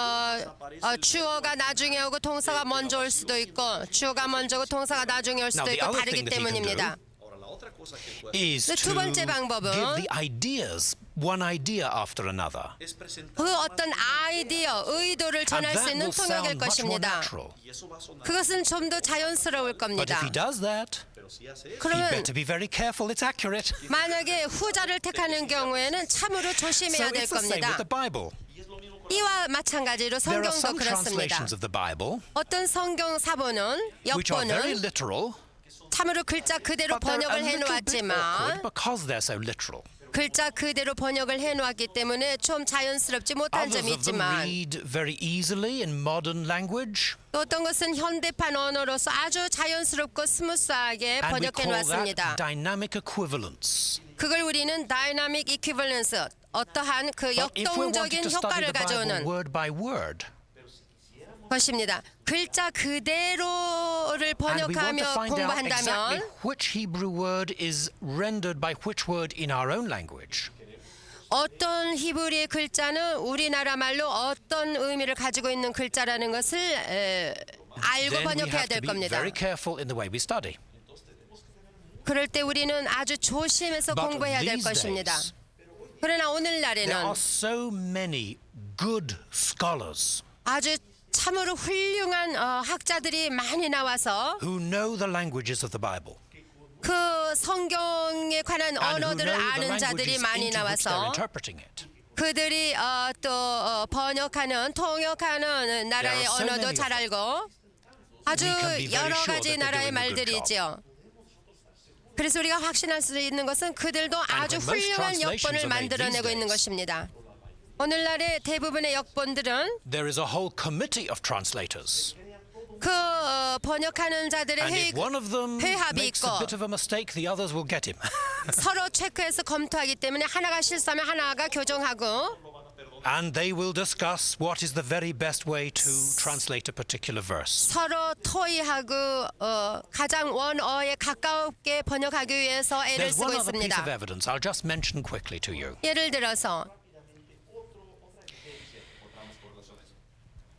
주어가 나중에 오고 동사가 먼저 올 수도 있고 주어가 먼저 오고 동사가 나중에 올 수도
Now, the
있고
other
다르기
thing that he can
때문입니다.
Ahora, la otra cosa que puede
Is
두
to
번째 방법은
give the ideas one idea after another.
es presentar
그 어떤 아이디어, 의도를
And
전할 수
that
있는
will
통역일
sound much more
것입니다.
natural.
y eso va a sonar.
그것은 좀 더 자연스러울
But if
겁니다.
he does that,
Pero si hace eso,
You'd
그러면
better be very careful. It's accurate.
만약에 후자를 택하는 경우에는 참으로
So
조심해야 될
it's the same with
겁니다.
the Bible.
이와 마찬가지로
There are
성경도
some
그렇습니다.
translations of the Bible
어떤 성경 사본은
which are very
역본은
literal,
참으로 글자 그대로
but they're a
번역을
little bit
해놓았지만
awkward because they're so literal.
글자 그대로 번역을 해놓았기 때문에 좀 자연스럽지 못한
Others
점이
of them
있지만
read very easily in modern language,
또 어떤 것은 현대판 언어로서 아주 자연스럽고 스무스하게
and we
번역해
call that
놓았습니다.
dynamic equivalence.
그걸 우리는 다이나믹 이퀴벌런스, 어떠한 그
But if we wanted
역동적인
to study
효과를
the Bible
가져오는
word by word,
것입니다. 글자 그대로를
and we want to
번역하며
find out exactly
공부한다면
which Hebrew word is rendered by which word in our own language,
어떤 히브리의 글자는 우리나라 말로 어떤 의미를 가지고 있는 글자라는 것을 알고
then we
번역해야
have to
될
be
겁니다.
very careful in the way we study.
그럴 때 우리는 아주 조심해서
But
공부해야 될
these
것입니다.
days,
그러나
there
오늘날에는
are so many good scholars
아주 참으로 훌륭한 학자들이 많이 나와서
who know the languages of the Bible
그 성경에 관한
and who
언어들을
know the
아는 자들이
languages
많이
into which they're
나와서
interpreting it.
그들이 또 번역하는 통역하는 나라의
There are so
언어도
many
잘
of
알고 아주
We can be very
여러
sure
가지
that they're
나라의
doing a good
말들이죠. 그래서 우리가 확신할 수 있는 것은 그들도 아주
when most
훌륭한
translations
역본을
are made
만들어내고
these
있는
days,
것입니다. 오늘날의 대부분의 역본들은
There is a whole committee of translators.
그 번역하는 자들의
And if one of them
회합이
makes a
있고
bit of a mistake, the others will get him.
서로 체크해서 검토하기 때문에 하나가 실수하면 하나가 교정하고
And they will discuss what is the very best way to translate a particular verse.
서로 토의하고 가장 원어에 가깝게 번역하기 위해서 애를
There's
쓰고
one other piece of
있습니다.
evidence I'll just mention quickly to you.
예를 들어서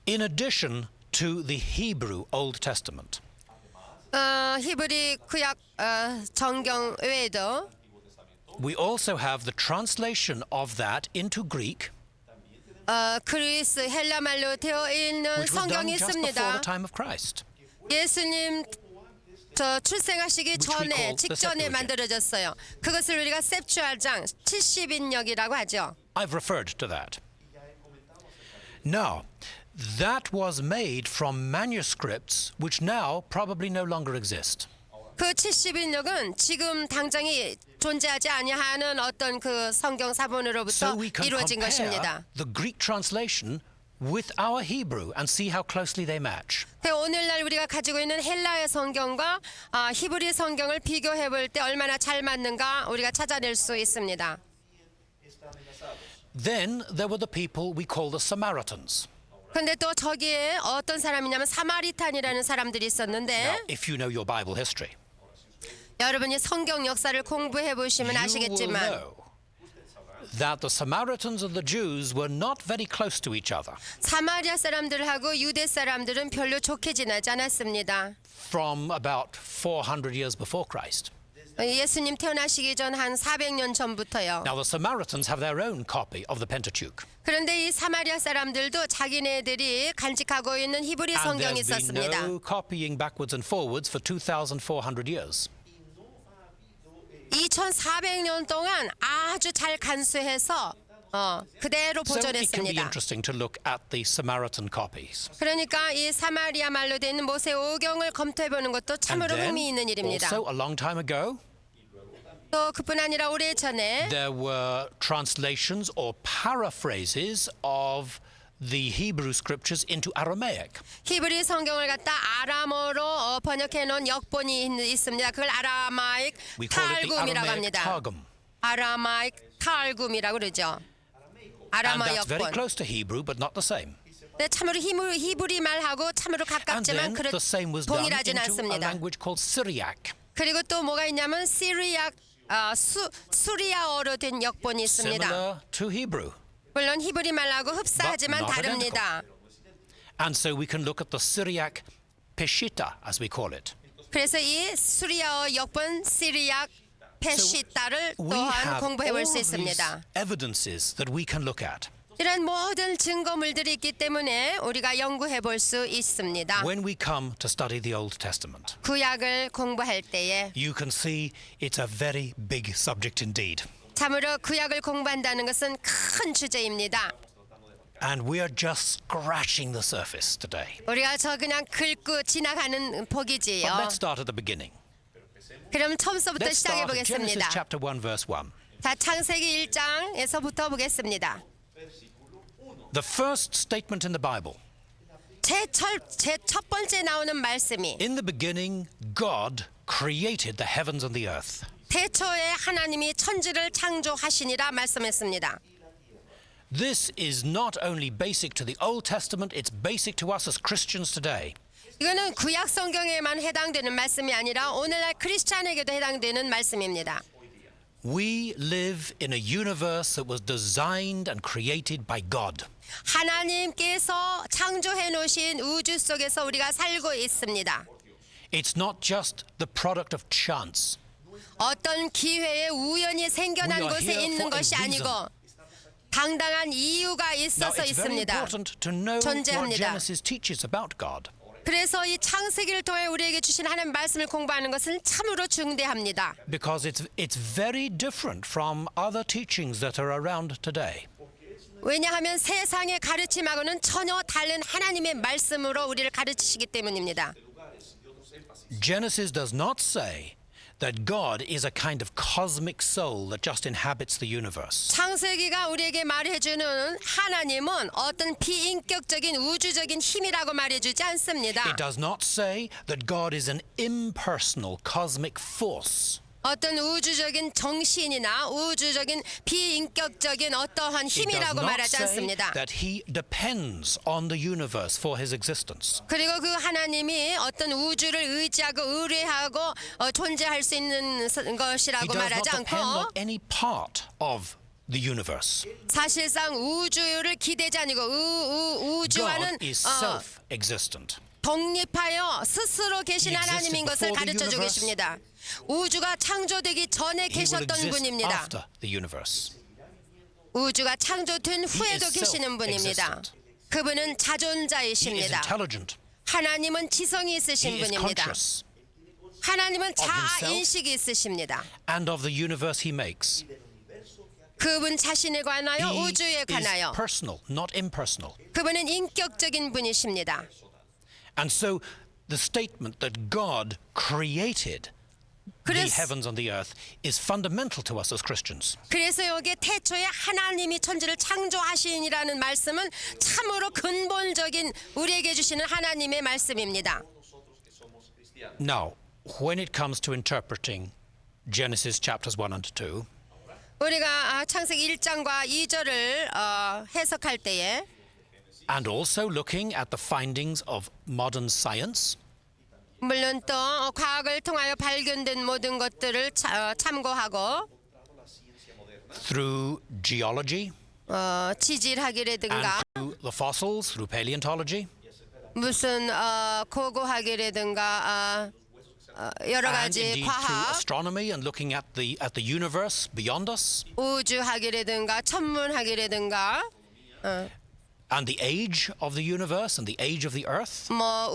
In addition to the Hebrew Old Testament,
히브리 구약 정경 외에도
we also have the translation of that into Greek,
그리스 헬라 말로 되어 있는
which was done
성경이
just before the
있습니다.
time of Christ.
예수님 출생하시기
Which we
전에
call the
직전에
Septuagint.
만들어졌어요. 그것을 우리가 셉추알장 70인역이라고 하죠.
I've referred to that. Now, that was made from manuscripts which now probably no longer exist.
그 70인역은 지금 당장이 존재하지 아니하는 어떤 그 성경 사본으로부터
So we can
이루어진 것입니다.
compare the Greek translation with our Hebrew and see how closely they match.
오늘날 우리가 가지고 있는 헬라의 성경과 히브리 성경을 비교해 볼 때 얼마나 잘 맞는가 우리가 찾아낼 수 있습니다.
Then there were the people we call the Samaritans.
근데 또 저기에 어떤 사람이냐면 사마리탄이라는 사람들이
Now,
있었는데
if you know your Bible history,
여러분이 성경 역사를 공부해 보시면
you will
아시겠지만
know that the Samaritans and the Jews were not very close to each other
사마리아 사람들하고 유대 사람들은 별로 좋게 지내지 않았습니다.
from about 400 years before Christ.
예수님 태어나시기 전 한 400년 전부터요.
Now, the Samaritans have their own copy of the Pentateuch.
그런데 이 사마리아 사람들도 자기네들이 간직하고 있는 히브리
And
성경이
there's been
있었습니다.
no copying backwards and forwards for 2,400 years.
2400년 동안 아주 잘 간수해서 그대로
So it can be
보존했습니다.
interesting to look at the Samaritan copies.
그러니까 이 사마리아 말로 되어 있는 모세 오경을 검토해 보는 것도
And
참으로
then,
흥미있는 일입니다.
also a long time ago,
또 그뿐 아니라 오래전에
there were translations or paraphrases of the Hebrew scriptures into Aramaic.
히브리 성경을 갖다 아람어로 번역해 놓은 역본이 있습니다. 그걸 아라마익
We call it the
탈굼이라고
Aramaic
합니다.
Targum.
아라마익 탈굼이라고 그러죠.
And
아람어
that's very
역본.
close to Hebrew, but not the same.
네, 참으로 히브리 말하고 참으로
And
가깝지만
then the same was done
동일하진
into a
않습니다.
language called Syriac,
그리고 또 뭐가 있냐면 시리아 수리아어로 된 역본이 있습니다.
similar to Hebrew.
물론 히브리 말하고 흡사하지만
But not
다릅니다.
And so we can look at the Syriac Peshitta, as we call it.
그래서 이 수리아어 역본 시리아 페시타를
We
또한
have
공부해
all
볼 수
these
있습니다.
evidences that we can look at.
이런 모든 증거물들이 있기 때문에 우리가 연구해 볼 수 있습니다.
When we come to study the Old Testament,
구약을 공부할 때에
you can see it's a very big subject indeed.
참으로 구약을 공부한다는 것은 큰 주제입니다.
And we are just scratching the surface today.
우리가 저 그냥 긁고 지나가는 복이지요.
But let's start at the beginning.
그럼 처음부터
Let's
시작해
start at Genesis
보겠습니다.
chapter 1 verse 1.
자, 창세기 1장에서부터 보겠습니다.
The first statement in the Bible.
제 첫 번째 나오는 말씀이
In the beginning, God created the heavens and the earth.
태초에 하나님이 천지를 창조하시니라 말씀했습니다.
This is not only basic to the Old Testament, it's basic to us as Christians today.
이거는 구약 성경에만 해당되는 말씀이 아니라 오늘날 크리스찬에게도 해당되는 말씀입니다.
We live in a universe that was designed and created by God.
하나님께서 창조해 놓으신 우주 속에서 우리가 살고 있습니다.
It's not just the product of chance.
어떤 기회에 우연히 생겨난
We are
곳에
here
있는
for a
것이 아니고
reason.
당당한 이유가
Now,
있어서
it's very
있습니다.
important to know what
존재합니다.
Genesis teaches about God.
그래서 이 창세기를 통해 우리에게 주신 하나님 말씀을 공부하는 것은 참으로 중대합니다.
Because it's very different from other teachings that are around today.
왜냐하면 세상의 가르침하고는 전혀 다른 하나님의 말씀으로 우리를 가르치시기 때문입니다.
Genesis does not say that God is a kind of cosmic soul that just inhabits the universe.
창세기가 우리에게 말해주는 하나님은 어떤 비인격적인 우주적인 힘이라고 말해주지 않습니다.
It does not say that God is an impersonal cosmic force.
어떤 우주적인 정신이나 우주적인 비인격적인 어떠한
It does
힘이라고
not
말하지
say
않습니다.
that he depends on the universe for his existence.
그리고 그 하나님이 어떤 우주를 의지하고 의뢰하고 존재할 수 있는
He
것이라고
does
말하지
not depend on
않고
any part of the universe.
사실상 우주를 기대지 아니고 우주와는
God is self-existent.
독립하여 스스로 계신
He existed
하나님인 것을
before the
가르쳐주고
universe.
계십니다. 우주가 창조되기 전에
He will
계셨던
exist
분입니다.
after the universe.
우주가 창조된 후에도
is
계시는 분입니다. 그분은
He is
자존자이십니다.
intelligent.
하나님은 지성이
He
있으신
is
분입니다.
conscious.
하나님은
himself.
자아인식이 있으십니다.
And of the universe he makes.
그분 자신에 관하여
He
우주에
is
관하여
personal, not impersonal.
그분은 인격적인 분이십니다.
And so the statement that God created the
그래서,
heavens and the earth is fundamental to us as Christians.
그래서 여기에 태초에 하나님이 천지를 창조하시니라는 말씀은 참으로 근본적인 우리에게 주시는 하나님의 말씀입니다.
Now, when it comes to interpreting Genesis chapters 1 and 2,
우리가 창세기 1장과 2절을 해석할 때에
and also looking at the findings of modern science,
물론 또 과학을 통하여 발견된 모든 것들을 참고하고
through geology,
지질학이라든가
and through the fossils, through paleontology,
무슨 고고학이라든가 여러
and
가지
indeed through
과학,
astronomy and looking at the universe beyond us,
우주학이라든가 천문학이라든가
and the age of the universe and the age of the earth.
뭐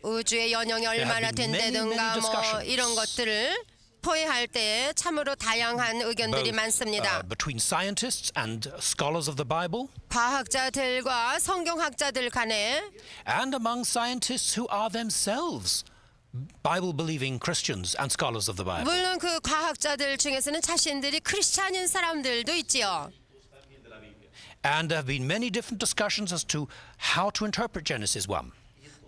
우주의 연령이 얼마나
have been many,
된다든가
many
뭐
discussions.
이런 것들을 토의할 때 참으로 다양한 의견들이 많습니다.
Between scientists and scholars of the Bible,
과학자들과 성경학자들 간에
and among scientists who are themselves Bible-believing Christians and scholars of the Bible.
물론 그 과학자들 중에서는 자신들이 크리스찬인 사람들도 있지요.
And there have been many different discussions as to how to interpret Genesis 1.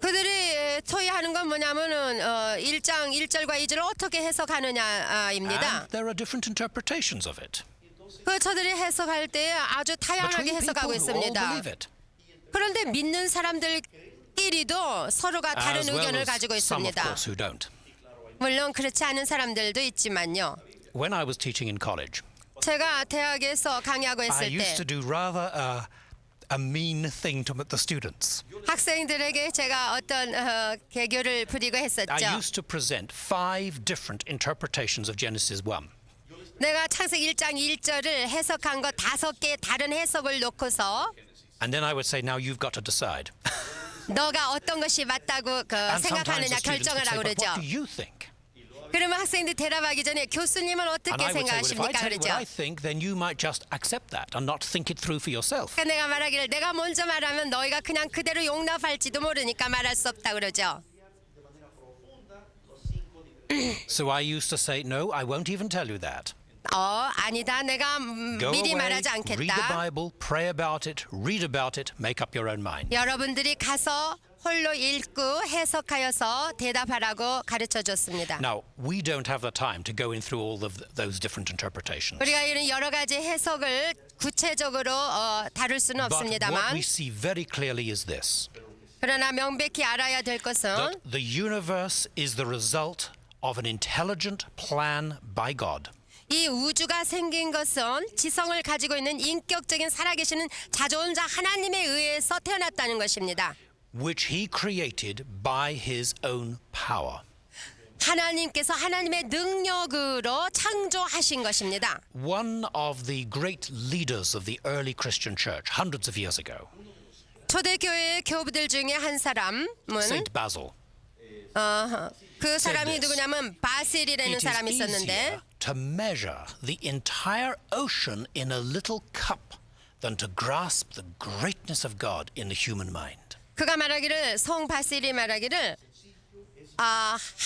그들이 토의하는 건 뭐냐면은 1장 1절과 2절을 어떻게 해석하느냐입니다.
And there are different interpretations of it.
그 저들이 해석할 때 아주 다양하게
Between
해석하고
people who all
있습니다.
believe it.
그런데 믿는 사람들끼리도 서로가 다른
As well
의견을
as
가지고
some, of
있습니다.
course, who don't.
물론 그렇지 않은 사람들도 있지만요.
When I was teaching in college,
제가 대학에서 강의하고
I
있을
used to
때
do rather a mean thing to the students.
학생들에게 제가 어떤 개교를 부리고
I
했었죠.
used to present 5 different interpretations of Genesis 1.
내가 창세기 1장 1절을 해석한 거 5개의 다른 해석을 놓고서
And then I would say, now you've got to decide.
너가 어떤 것이 맞다고
And sometimes
생각하느냐
the students would say,
결정하라고
but
그러죠.
what do you think?
그러면 학생들 대답하기 전에 교수님은
And
어떻게
I would say, well, if I
생각하십니까?
tell you what I
그러죠.
think, then you might just accept that and not think it through for yourself.
그러니까 내가 말하기를 내가 먼저 말하면 너희가 그냥 그대로 용납할지도 모르니까 말할 수 없다 그러죠.
So I used to say, no, I won't even tell you that.
아니다. 내가
Go
미리
away,
말하지
read the
않겠다.
Bible, pray about it, read about it, make up your own mind.
여러분들이 가서 홀로 읽고 해석하여서 대답하라고 가르쳐 줬습니다.
Now, we don't have the time to go in through all of those different interpretations.
우리가 이런 여러 가지 해석을 구체적으로 다룰 수는
But what
없습니다만
we see very clearly is this,
그러나 명백히 알아야 될 것은
that the universe is the result of an intelligent plan by God.
이 우주가 생긴 것은 지성을 가지고 있는 인격적인 살아계시는 자존자 하나님에 의해서 태어났다는 것입니다.
Which he created by his own power.
하나님께서 하나님의 능력으로 창조하신 것입니다.
One of the great leaders of the early Christian church, hundreds of years ago,
초대교회의 교부들 중에 한 사람은
Saint Basil,
그 사람이
this.
누구냐면 바실이라는
it is
사람이 있었는데
easier to measure the entire ocean in a little cup than to grasp the greatness of God in the human mind.
그가 말하기를 성 바실이 말하기를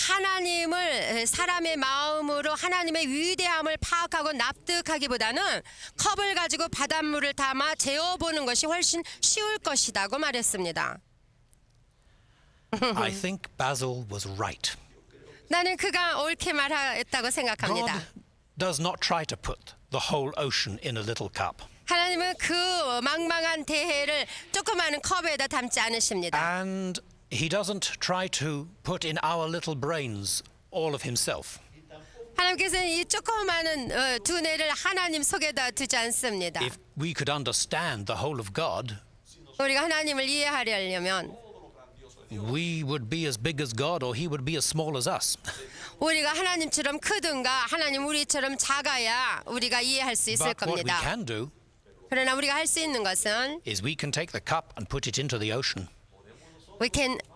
하나님을 사람의 마음으로 하나님의 위대함을 파악하고 납득하기보다는 컵을 가지고 바닷물을 담아 재어보는 것이 훨씬 쉬울 것이라고 말했습니다.
I think Basil was right.
나는 그가 옳게 말했다고 생각합니다.
God does not try to put the whole ocean in a little cup.
하나님은 그 망망한 대해를 조그마한 컵에다 담지 않으십니다.
And he doesn't try to put in our little brains all of himself.
하나님께서는 이 조그마한 두뇌를 하나님 속에다 두지 않습니다.
If we could understand the whole of God,
우리가 하나님을 이해하려면
we would be as big as God or he would be as small as us.
우리가 하나님처럼 크든가 하나님 우리처럼 작아야 우리가 이해할 수 있을
But what we
겁니다.
can do
그러나 우리가 할 수 있는 것은
is we can take the cup and put it into the ocean.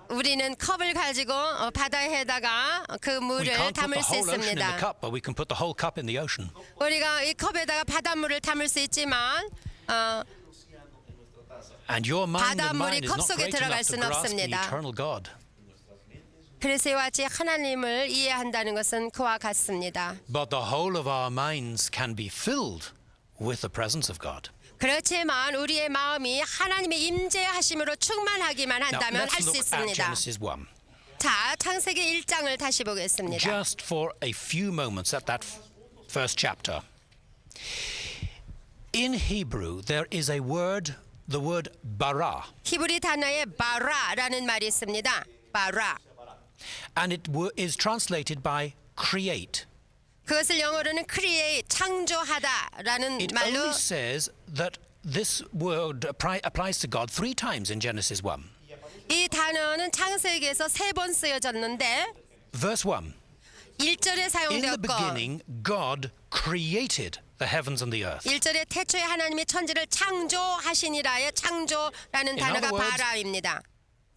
우리는 컵을 가지고 바다에다가 그
We
물을
can't put
담을
the
수
whole ocean in the
있습니다.
cup, but we can put the whole cup in the ocean.
우리가 이 컵에다가 바닷물을 담을 수 있지만
And your mind and
바닷물이
mine is
컵
not
속에
great
들어갈
enough to
수는
grasp the
없습니다.
eternal God.
그래서 이와 같이 하나님을 이해한다는 것은 그와 같습니다.
But the whole of our minds can be filled with the presence of God.
그렇지만 우리의 마음이 하나님의 임재하심으로 충만하기만
Now,
한다면 할
let's
수
look at
있습니다.
Genesis 1.
자, 창세기 1장을 다시 보겠습니다.
Just for a few moments at that first chapter. In Hebrew, there is a word, the word bara,
히브리 단어에 바라라는 말이 있습니다. 바라.
and it is translated by create.
그것을 영어로는 create, 창조하다라는
It
말로
only says that this word applies to God 3 times in Genesis 1.
이 단어는 창세기에서 3번 쓰여졌는데
Verse 1.
1절에
In the
사용되었고
beginning, God created the heavens and the earth.
1절에 태초에 하나님이 천지를 창조하시니라의 창조라는 단어가
other words,
바라입니다.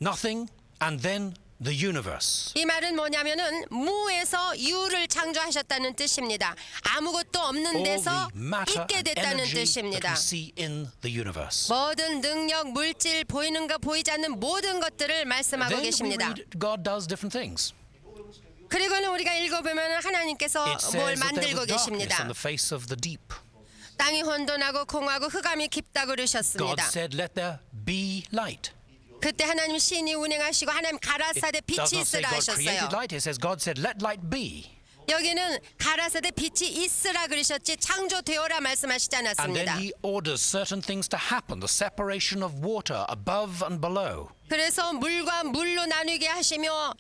Nothing and then the universe.
이 말은 뭐냐면은 무에서 유를 창조하셨다는 뜻입니다. 아무것도 없는
All
데서
the matter
있게
and
됐다는
energy that
뜻입니다.
we see in the universe.
모든 능력, 물질, 보이는 것, 보이지 않는 모든 것들을 말씀하고
Then we
계십니다.
read God does different things.
그리고는 우리가 읽어보면 하나님께서
It
뭘
says that there
만들고
was darkness
계십니다.
on the face of the deep.
땅이 혼돈하고 공하고 흑암이 깊다고
God
그러셨습니다.
said, let there be light.
그때 하나님 신이 운행하시고 하나님 가라사대
It does
빛이
not say
있으라
God created
하셨어요.
light. It says God said, let light be.
여기는 가라사대 빛이 있으라 그러셨지 창조되어라 말씀하시지
And then
않았습니다.
he orders certain things to happen, the separation of water above and below.
그래서 물과 물로 나누게 하시며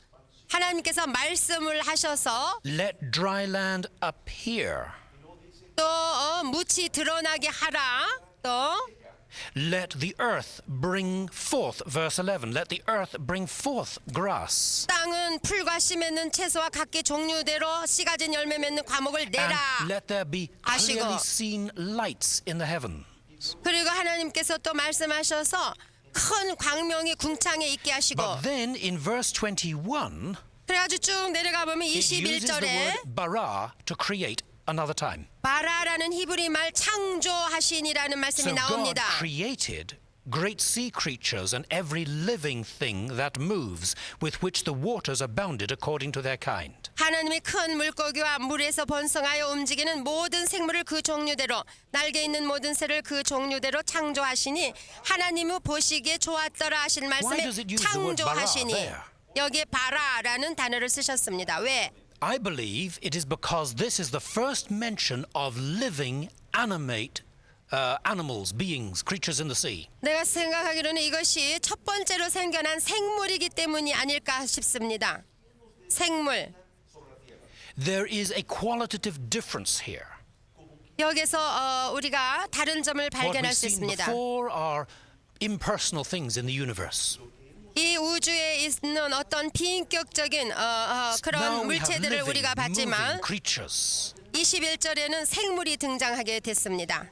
하나님께서 말씀을 하셔서
Let dry land appear.
또 묻이 드러나게 하라. 또
Let the earth bring forth, verse 11, let the earth bring forth grass.
땅은 풀과 씨 맺는 채소와 각기 종류대로 씨 가진 열매 맺는 과목을 내라.
And let there be
아시고.
clearly seen lights in the heaven.
그리고 하나님께서 또 말씀하셔서 큰 광명이 궁창에 있게 하시고
But then in verse 21,
그래가지고 쭉 내려가 보면
it uses the
21절에
word bara to create another time.
바라라는 히브리 말 창조하신이라는 말씀이
So God
나옵니다.
created great sea creatures and every living thing that moves, with which the waters abounded according to their kind.
하나님이 큰 물고기와 물에서 번성하여 움직이는 모든 생물을 그 종류대로 날개 있는 모든 새를 그 종류대로 창조하시니 하나님이 보시기에 좋았더라 하신 말씀에
does it use the word bara
창조하시니
there?
여기에 바라라는 단어를 쓰셨습니다. 왜?
I believe it is because this is the first mention of living, animate animals, beings, creatures in the sea.
내가 생각하기로는 이것이 첫 번째로 생겨난 생물이기 때문이 아닐까 싶습니다. 생물.
There is a qualitative difference here.
여기서 우리가 다른 점을
What
발견할
we've
수
seen
있습니다.
before are impersonal things in the universe.
이 우주에 있는 어떤 비인격적인
Now
그런
we have
물체들을
living,
우리가 봤지만
moving creatures.
21절에는 생물이 등장하게 됐습니다.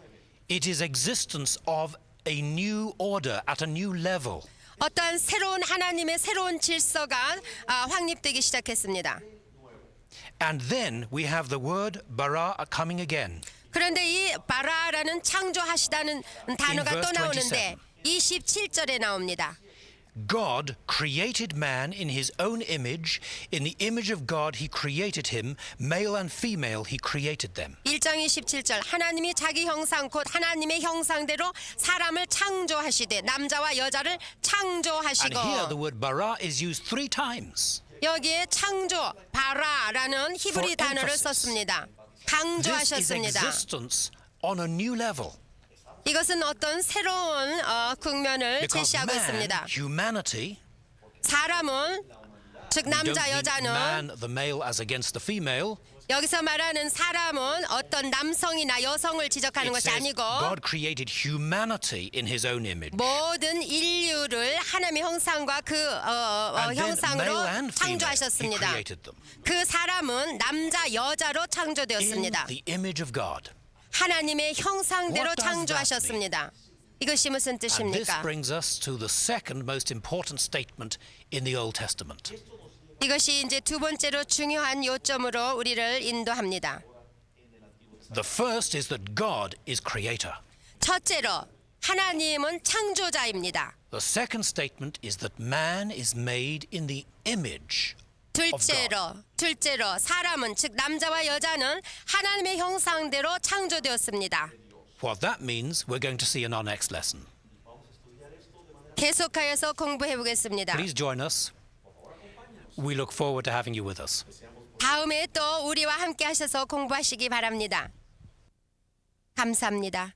It is existence of a new order at a new level.
어떠한 새로운 하나님의 새로운 질서가 확립되기 시작했습니다.
And then we have the word bara coming again.
그런데 이 바라라는 창조하시다는 단어가 또
verse
나오는데 27절에 나옵니다.
God created man in his own image. In the image of God he created him. Male and female he created them.
1장 27절 하나님이 자기 형상 곧 하나님의 형상대로 사람을 창조하시되 남자와 여자를
And
창조하시고
here the word bara is used 3 times.
여기에 창조 바라라는 히브리
For
단어를
emphasis.
썼습니다.
This is
강조하셨습니다.
existence on a new level.
이것은 어떤 새로운 국면을
Because
제시하고
man,
있습니다.
humanity,
사람은 즉
we don't
남자
mean
여자는
man, the male as against the female.
여기서 말하는 사람은 어떤 남성이나 여성을 지적하는
It
것이
says
아니고
God created humanity in his own image.
모든 인류를 하나님의 형상과 그
And then
형상으로
male and female he
창조하셨습니다.
created them.
그 사람은 남자 여자로
In
창조되었습니다.
the image of God.
하나님의 형상대로
What does that
창조하셨습니다. 이것이 무슨
And this
뜻입니까?
brings us to the second most important statement in the Old Testament.
이것이 이제 두 번째로 중요한 요점으로 우리를 인도합니다.
The first is that God is creator.
첫째로 하나님은 창조자입니다.
The second statement is that man is made in the image.
둘째로 사람은 즉 남자와 여자는 하나님의 형상대로 창조되었습니다.
What that means, we're going to see in our next lesson.
계속하여서 공부해 보겠습니다.
Please join us. We look forward to having you with us.
다음에 또 우리와 함께 하셔서 공부하시기 바랍니다. 감사합니다.